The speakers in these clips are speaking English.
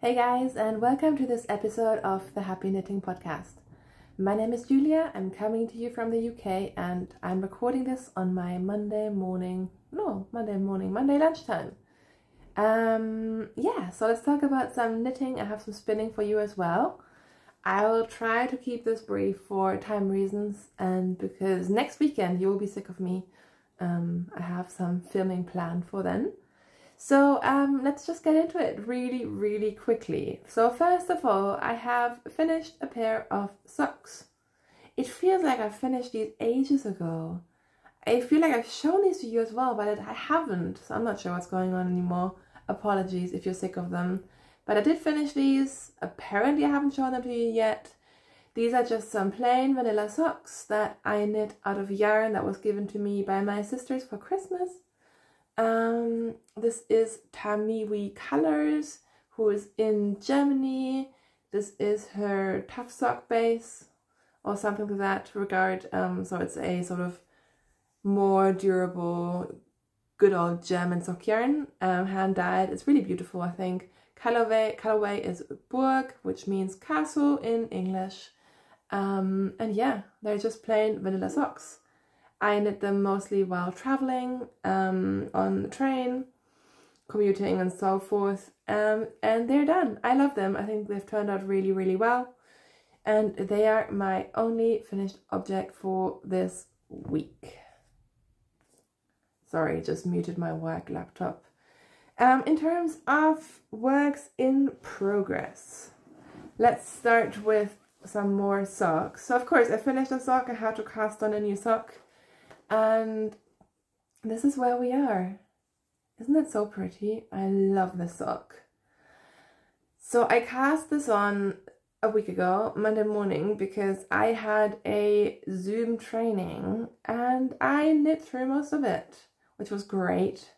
Hey guys, and welcome to this episode of the Happy Knitting Podcast. My name is Julia, I'm coming to you from the UK, and I'm recording this on my Monday lunchtime. So let's talk about some knitting. I have some spinning for you as well. I will try to keep this brief for time reasons and because next weekend you will be sick of me. I have some filming planned for then. So let's just get into it really quickly. So first of all, I have finished a pair of socks. It feels like I finished these ages ago. I feel like I've shown these to you as well, but I haven't. So I'm not sure what's going on anymore. Apologies if you're sick of them. But I did finish these. Apparently I haven't shown them to you yet. These are just some plain vanilla socks that I knit out of yarn that was given to me by my sisters for Christmas. This is Tamiwi Colors, who is in Germany. This is her tough sock base or something to that regard. So it's a sort of more durable, good old German sock yarn, hand dyed. It's really beautiful, I think. Colorway is Burg, which means castle in English. And yeah, they're just plain vanilla socks. I knit them mostly while traveling, on the train, commuting and so forth, and they're done. I love them. I think they've turned out really well, and they are my only finished object for this week. Sorry, just muted my work laptop. In terms of works in progress, let's start with some more socks. So of course I finished a sock, I had to cast on a new sock. And this is where we are. Isn't it so pretty? I love this sock. So I cast this on a week ago, Monday morning, because I had a Zoom training and I knit through most of it, which was great.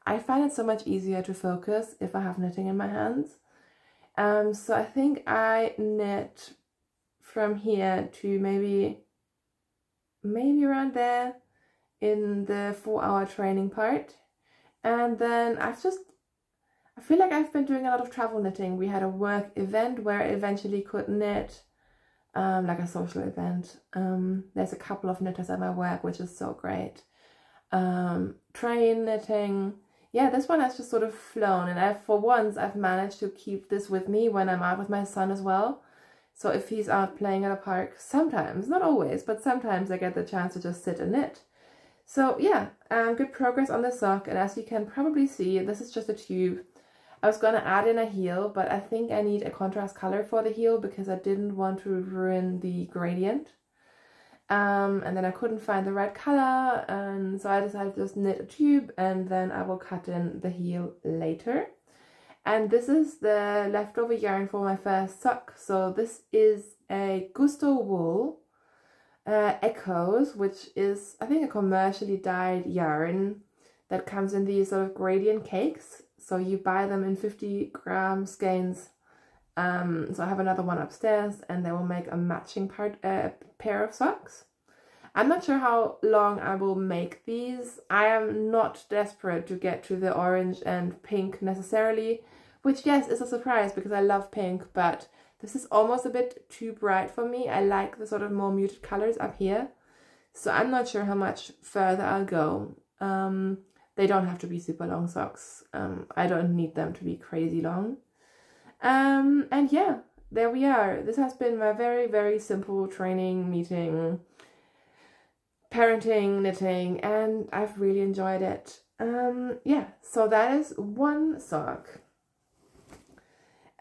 I find it so much easier to focus if I have knitting in my hands. So I think I knit from here to maybe around there in the 4-hour training part, and then I feel like I've been doing a lot of travel knitting. We had a work event where I eventually could knit, like a social event. There's a couple of knitters at my work, which is so great. Train knitting, yeah, this one has just sort of flown, and for once I've managed to keep this with me when I'm out with my son as well. So if he's out playing at a park, sometimes, not always, but sometimes I get the chance to just sit and knit. So yeah, good progress on the sock, and as you can probably see, this is just a tube. I was going to add in a heel, but I think I need a contrast color for the heel because I didn't want to ruin the gradient. And then I couldn't find the right color, and so I decided to just knit a tube, and then I will cut in the heel later. And this is the leftover yarn for my first sock. So this is a Gusto wool. Echoes, which is I think a commercially dyed yarn that comes in these sort of gradient cakes. So you buy them in 50-gram skeins. So I have another one upstairs, and they will make a matching pair of socks. I'm not sure how long I will make these. I am not desperate to get to the orange and pink necessarily, which yes is a surprise because I love pink, but this is almost a bit too bright for me. I like the sort of more muted colors up here. So I'm not sure how much further I'll go. They don't have to be super long socks. I don't need them to be crazy long. And yeah, there we are. This has been my very simple training, meeting, parenting, knitting, and I've really enjoyed it. Yeah, so that is one sock.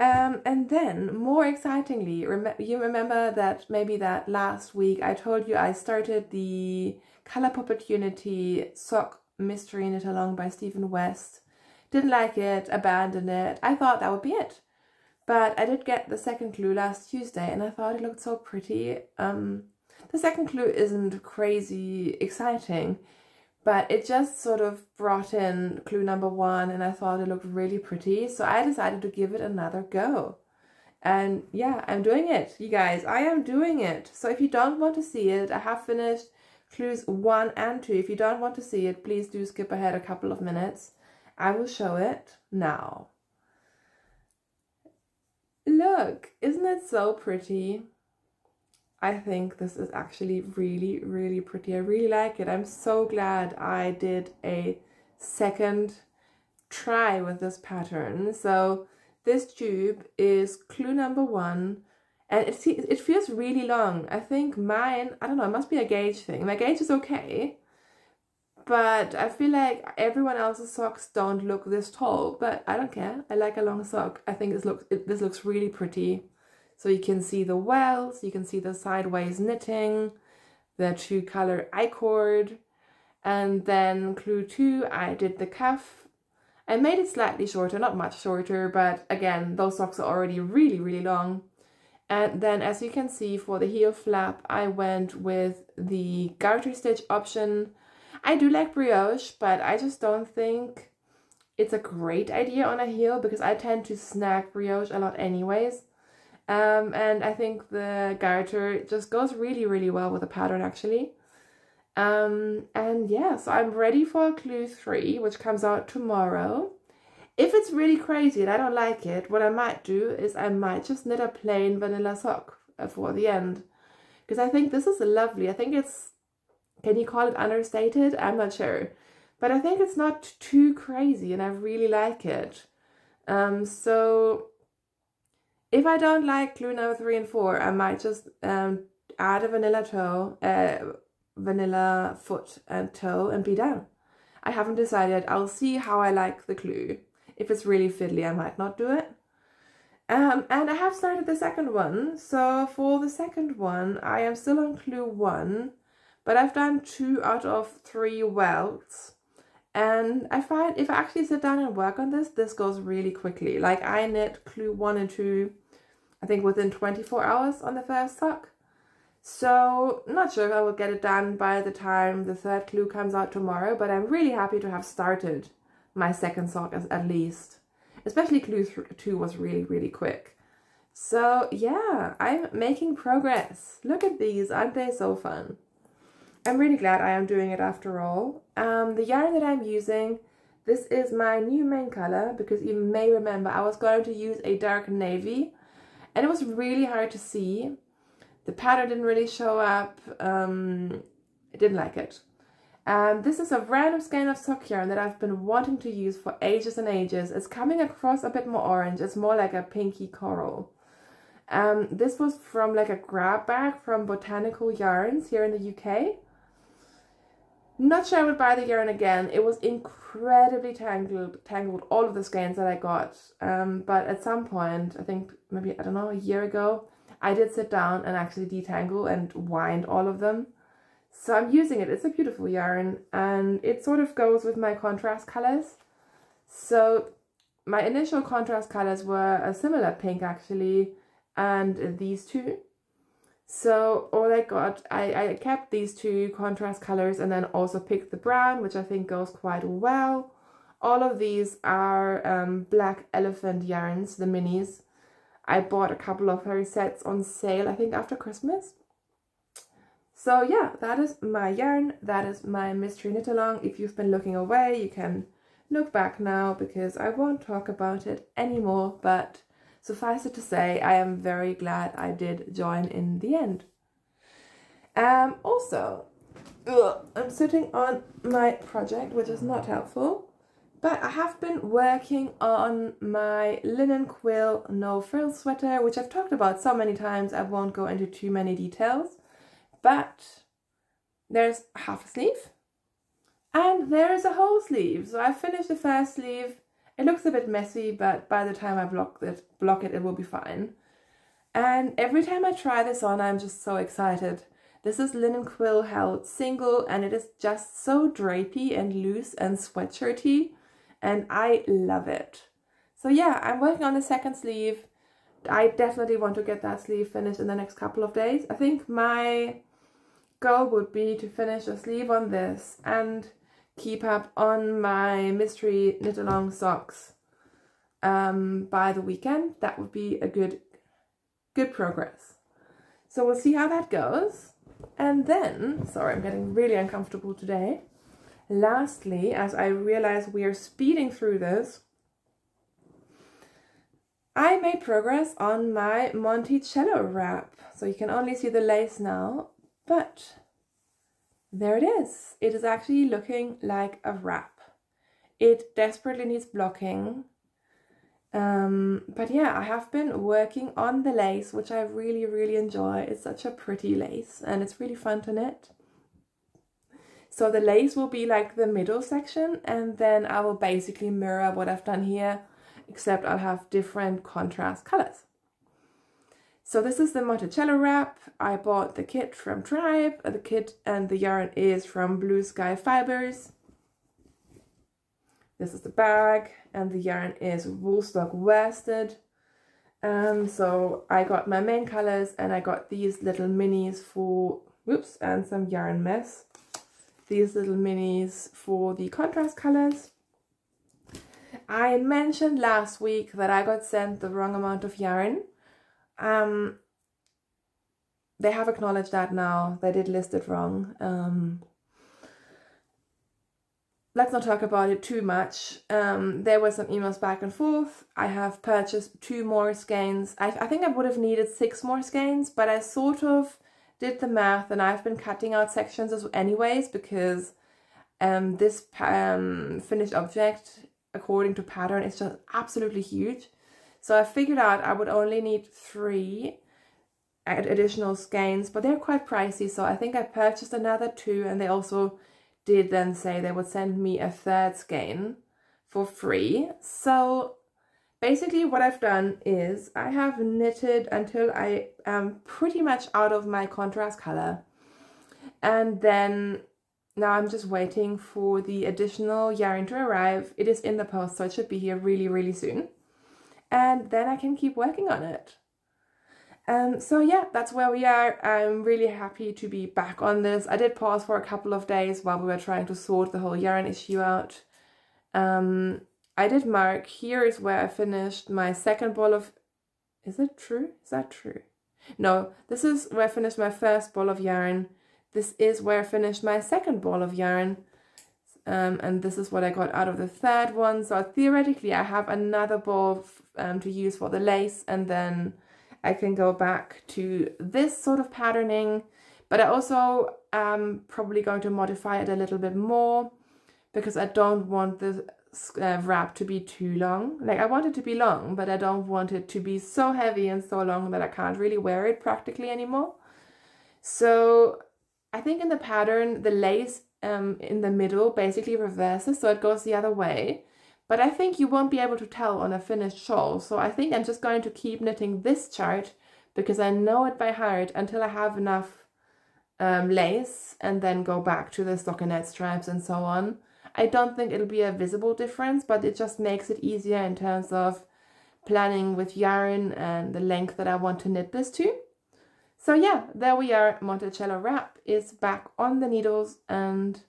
And then, more excitingly, you remember that maybe that last week I told you I started the Color Popportunity sock mystery knit along by Stephen West. Didn't like it, abandoned it. I thought that would be it. But I did get the second clue last Tuesday, and I thought it looked so pretty. The second clue isn't crazy exciting, but it just sort of brought in clue number 1, and I thought it looked really pretty, so I decided to give it another go. And yeah, I'm doing it, you guys. I am doing it. So if you don't want to see it, I have finished clues 1 and 2. If you don't want to see it, please do skip ahead a couple of minutes. I will show it now. look, isn't it so pretty? I think this is actually really, really pretty. I really like it. I'm so glad I did a second try with this pattern. So this tube is clue number 1, and it feels really long. I think mine, I don't know, it must be a gauge thing. My gauge is okay, but I feel like everyone else's socks don't look this tall, but I don't care. I like a long sock. I think this looks really pretty. So you can see the wells, you can see the sideways knitting, the 2-color I-cord, and then clue 2, I did the cuff. I made it slightly shorter, not much shorter, but again, those socks are already really, really long. And then as you can see for the heel flap, I went with the garter stitch option. I do like brioche, but I just don't think it's a great idea on a heel because I tend to snag brioche a lot anyways. And I think the garter just goes really, really well with the pattern actually. And yeah, so I'm ready for clue 3, which comes out tomorrow. If it's really crazy and I don't like it, what I might do is I might just knit a plain vanilla sock for the end. Because I think this is lovely. I think it's, can you call it understated? I'm not sure. But I think it's not too crazy and I really like it. So if I don't like clue number 3 and 4, I might just add a vanilla toe, vanilla foot and toe and be done. I haven't decided. I'll see how I like the clue. If it's really fiddly, I might not do it. And I have started the second one. So for the second one, I am still on clue 1, but I've done 2 out of 3 welts. And I find if I actually sit down and work on this, this goes really quickly. Like I knit clue 1 and 2, I think within 24 hours on the first sock. So not sure if I will get it done by the time the third clue comes out tomorrow, but I'm really happy to have started my second sock at least. Especially clue 2 was really, really quick. So yeah, I'm making progress. Look at these, aren't they so fun? I'm really glad I am doing it after all. The yarn that I'm using, this is my new main color, because you may remember I was going to use a dark navy, and it was really hard to see. The pattern didn't really show up. I didn't like it. This is a random skein of sock yarn that I've been wanting to use for ages and ages. It's coming across a bit more orange. It's more like a pinky coral. This was from like a grab bag from Botanical Yarns here in the UK. Not sure I would buy the yarn again. It was incredibly tangled, all of the skeins that I got. But at some point, I think maybe, I don't know, a year ago, I did sit down and actually detangle and wind all of them. So I'm using it. It's a beautiful yarn, and it sort of goes with my contrast colors. So my initial contrast colors were a similar pink actually, and these two. So all I got, I kept these 2 contrast colors and then also picked the brown, which I think goes quite well. All of these are black elephant yarns, the minis. I bought a couple of her sets on sale, I think after Christmas. So yeah, that is my yarn. That is my mystery knit along. If you've been looking away, you can look back now because I won't talk about it anymore, but suffice it to say, I am very glad I did join in the end. Also, I'm sitting on my project, which is not helpful, but I have been working on my linen quill no frill sweater, which I've talked about so many times, I won't go into too many details, but there's half a sleeve and there's a whole sleeve. So I finished the first sleeve. It looks a bit messy, but by the time I block it, it will be fine. And every time I try this on, I'm just so excited. This is linen quill held single, and it is just so drapey and loose and sweatshirty, and I love it. So yeah, I'm working on the second sleeve. I definitely want to get that sleeve finished in the next couple of days. I think my goal would be to finish a sleeve on this and keep up on my mystery knit along socks by the weekend. That would be a good progress. So we'll see how that goes. And then, sorry, I'm getting really uncomfortable today. Lastly, as I realize we are speeding through this, I made progress on my Monticello wrap. So you can only see the lace now, but there it is. It is actually looking like a wrap. It desperately needs blocking. But yeah, I have been working on the lace, which I really, really enjoy. It's such a pretty lace and it's really fun to knit. So the lace will be like the middle section, and then I will basically mirror what I've done here, except I'll have different contrast colors. So this is the Monticello wrap. I bought the kit from Tribe. The kit and the yarn is from Blue Sky Fibers. This is the bag, and the yarn is woolstock worsted. So I got my main colors, and I got these little minis for, whoops, and some yarn mess. These little minis for the contrast colors. I mentioned last week that I got sent the wrong amount of yarn. They have acknowledged that now. They did list it wrong. Let's not talk about it too much. There were some emails back and forth. I have purchased 2 more skeins. I think I would have needed 6 more skeins, but I sort of did the math, and I've been cutting out sections anyways, because this finished object, according to pattern, is just absolutely huge. So I figured out I would only need 3 additional skeins, but they're quite pricey, so I think I purchased another 2, and they also did then say they would send me a 3rd skein for free. So basically what I've done is I have knitted until I am pretty much out of my contrast color, and then now I'm just waiting for the additional yarn to arrive. It is in the post, so it should be here really, really soon, and then I can keep working on it. So yeah, that's where we are. I'm really happy to be back on this. I did pause for a couple of days while we were trying to sort the whole yarn issue out. I did mark, here is where I finished my second ball of, is it true? Is that true? No, this is where I finished my first ball of yarn. This is where I finished my second ball of yarn. And this is what I got out of the 3rd one. So theoretically I have another ball to use for the lace, and then I can go back to this sort of patterning. But I also am probably going to modify it a little bit more, because I don't want the wrap to be too long. Like, I want it to be long, but I don't want it to be so heavy and so long that I can't really wear it practically anymore. So I think in the pattern, the lace in the middle basically reverses, so it goes the other way. But I think you won't be able to tell on a finished shawl. So I think I'm just going to keep knitting this chart, because I know it by heart, until I have enough lace, and then go back to the stockinette stripes and so on. I don't think it'll be a visible difference, but it just makes it easier in terms of planning with yarn and the length that I want to knit this to. So yeah, there we are. Monticello wrap is back on the needles, and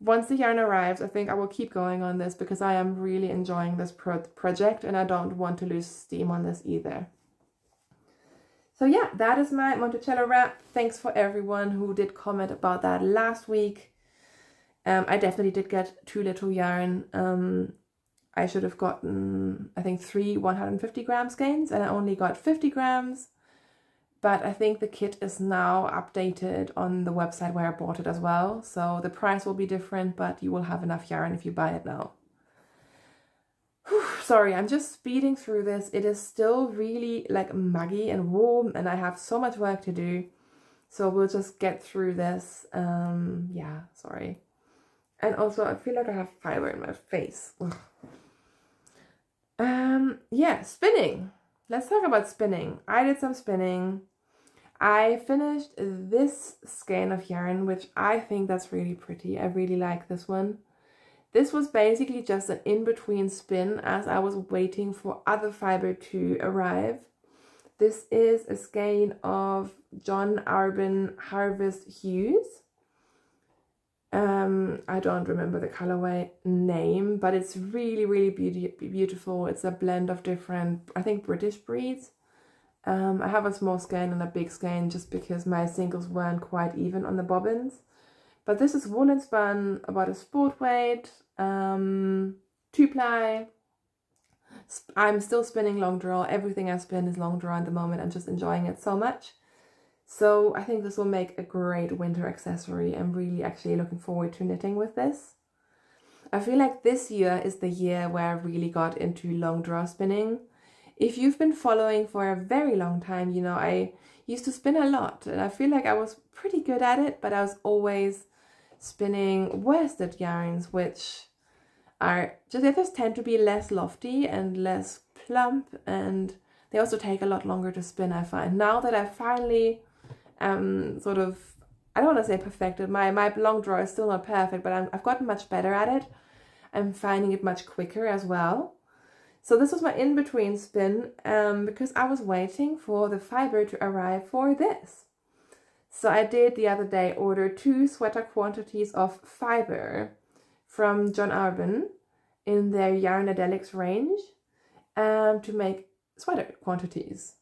once the yarn arrives, I think I will keep going on this, because I am really enjoying this project, and I don't want to lose steam on this either. So yeah, that is my Monticello wrap. Thanks for everyone who did comment about that last week. I definitely did get too little yarn. I should have gotten, I think, 3 150 gram skeins, and I only got 50 grams. But I think the kit is now updated on the website where I bought it as well. So the price will be different, but you will have enough yarn if you buy it now. Whew, sorry, I'm just speeding through this. It is still really like muggy and warm, and I have so much work to do. So we'll just get through this. Yeah, sorry. And also I feel like I have fiber in my face. Yeah, spinning. Let's talk about spinning. I did some spinning. I finished this skein of yarn, which I think that's really pretty. I really like this one. This was basically just an in-between spin as I was waiting for other fiber to arrive. This is a skein of John Arbin Harvest Hues. I don't remember the colorway name, but it's really, really beautiful. It's a blend of different, I think, British breeds. I have a small skein and a big skein just because my singles weren't quite even on the bobbins. But this is woolen spun, about a sport weight, 2-ply. I'm still spinning long draw. Everything I spin is long draw at the moment. I'm just enjoying it so much. So I think this will make a great winter accessory. I'm really actually looking forward to knitting with this. I feel like this year is the year where I really got into long draw spinning. If you've been following for a very long time, you know, I used to spin a lot and I feel like I was pretty good at it, but I was always spinning worsted yarns, which are they just tend to be less lofty and less plump, and they also take a lot longer to spin, I find. Now that I finally sort of, I don't want to say perfected, my long draw is still not perfect, but I've gotten much better at it. I'm finding it much quicker as well. So this was my in-between spin because I was waiting for the fiber to arrive for this. So I did the other day order 2 sweater quantities of fiber from John Arbon in their Yarnadelics range to make sweater quantities.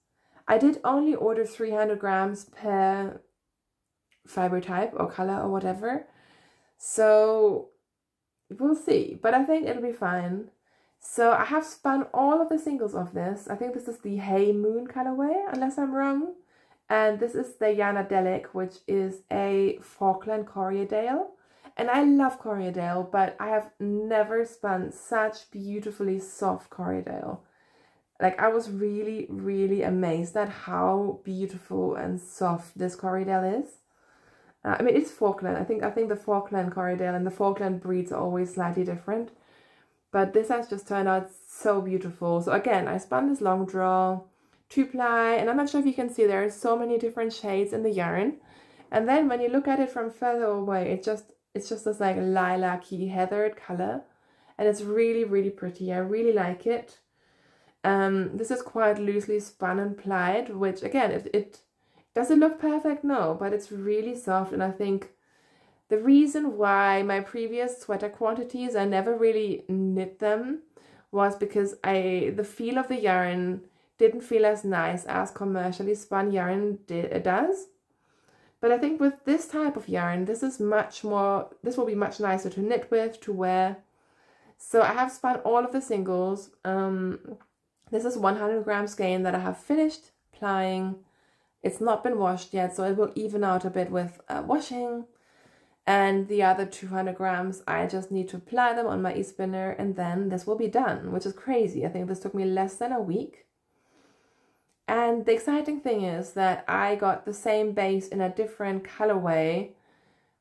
I did only order 300 grams per fiber type or color or whatever. So we'll see, but I think it'll be fine. So I have spun all of the singles of this. I think this is the Hey Moon colorway, unless I'm wrong. And this is the Yarnadelic, which is a Falkland Corriedale. And I love Corriedale, but I have never spun such beautifully soft Corriedale. Like, I was really, really amazed at how beautiful and soft this Corriedale is. I mean, it's Falkland. I think the Falkland Corriedale and the Falkland breeds are always slightly different. But this has just turned out so beautiful. So again, I spun this long draw, 2-ply, and I'm not sure if you can see there are so many different shades in the yarn. And then when you look at it from further away, it's just this like lilac-y heathered color. And it's really, really pretty. I really like it. This is quite loosely spun and plied, which again, does it look perfect? No, but it's really soft. And I think the reason why my previous sweater quantities, I never really knit them, was because the feel of the yarn didn't feel as nice as commercially spun yarn does. But I think with this type of yarn, this will be much nicer to knit with, to wear. So I have spun all of the singles. This is 100 gram skein that I have finished plying. It's not been washed yet, so it will even out a bit with washing. And the other 200 grams, I just need to ply them on my e-spinner, and then this will be done, which is crazy. I think this took me less than a week. And the exciting thing is that I got the same base in a different colorway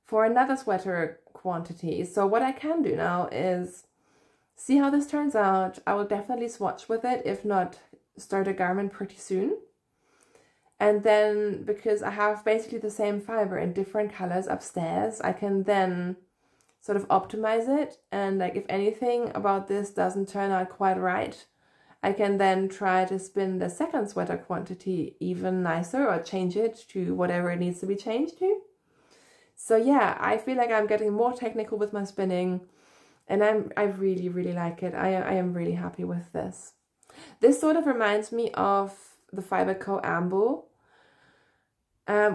for another sweater quantity. So what I can do now is see how this turns out. I will definitely swatch with it, if not start a garment pretty soon. And then, because I have basically the same fiber in different colors upstairs, I can then sort of optimize it. And like, if anything about this doesn't turn out quite right, I can then try to spin the second sweater quantity even nicer, or change it to whatever it needs to be changed to. So yeah, I feel like I'm getting more technical with my spinning, and I really, really like it. I am really happy with this. This sort of reminds me of the Fiber Co. Amble,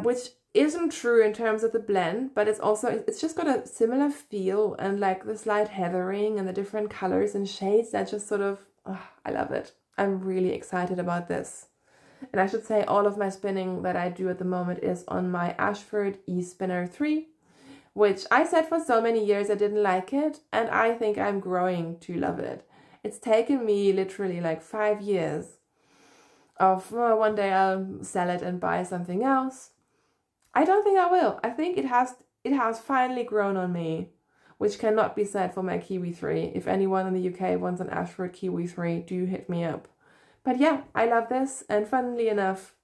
which isn't true in terms of the blend, but it's just got a similar feel, and like the slight heathering and the different colors and shades that just sort of, I love it. I'm really excited about this. And I should say all of my spinning that I do at the moment is on my Ashford eSpinner 3, which I said for so many years I didn't like it, and I think I'm growing to love it. It's taken me literally like 5 years of, one day I'll sell it and buy something else. I don't think I will. I think it has finally grown on me, which cannot be said for my Kiwi 3. If anyone in the UK wants an Ashford Kiwi 3, do hit me up. But yeah, I love this, and funnily enough,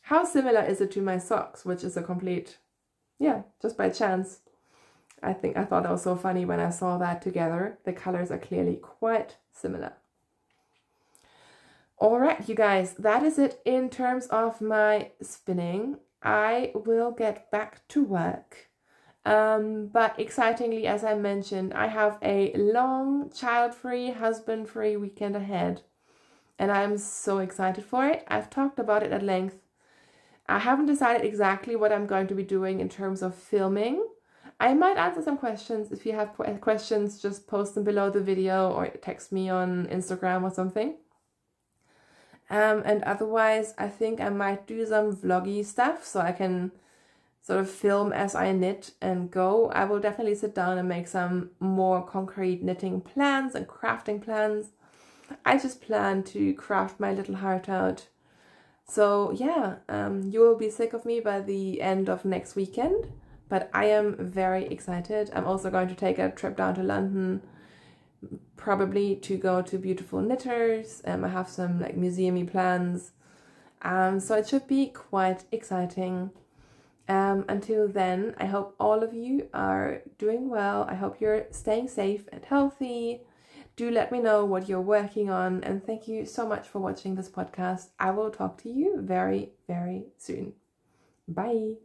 how similar is it to my socks, which is a complete, yeah, just by chance. I thought that was so funny when I saw that together. The colors are clearly quite similar. All right, you guys, that is it in terms of my spinning. I will get back to work. But excitingly, as I mentioned, I have a long child-free, husband-free weekend ahead, and I'm so excited for it. I've talked about it at length. I haven't decided exactly what I'm going to be doing in terms of filming. I might answer some questions. If you have questions, just post them below the video or text me on Instagram or something. And otherwise, I think I might do some vloggy stuff so I can sort of film as I knit and go. I will definitely sit down and make some more concrete knitting plans and crafting plans. I just plan to craft my little heart out. So yeah, you will be sick of me by the end of next weekend, but I am very excited. I'm also going to take a trip down to London, probably to go to beautiful knitters. I have some like museum-y plans. So it should be quite exciting. Until then, I hope all of you are doing well. I hope you're staying safe and healthy. Do let me know what you're working on, and thank you so much for watching this podcast. I will talk to you very, very soon. Bye.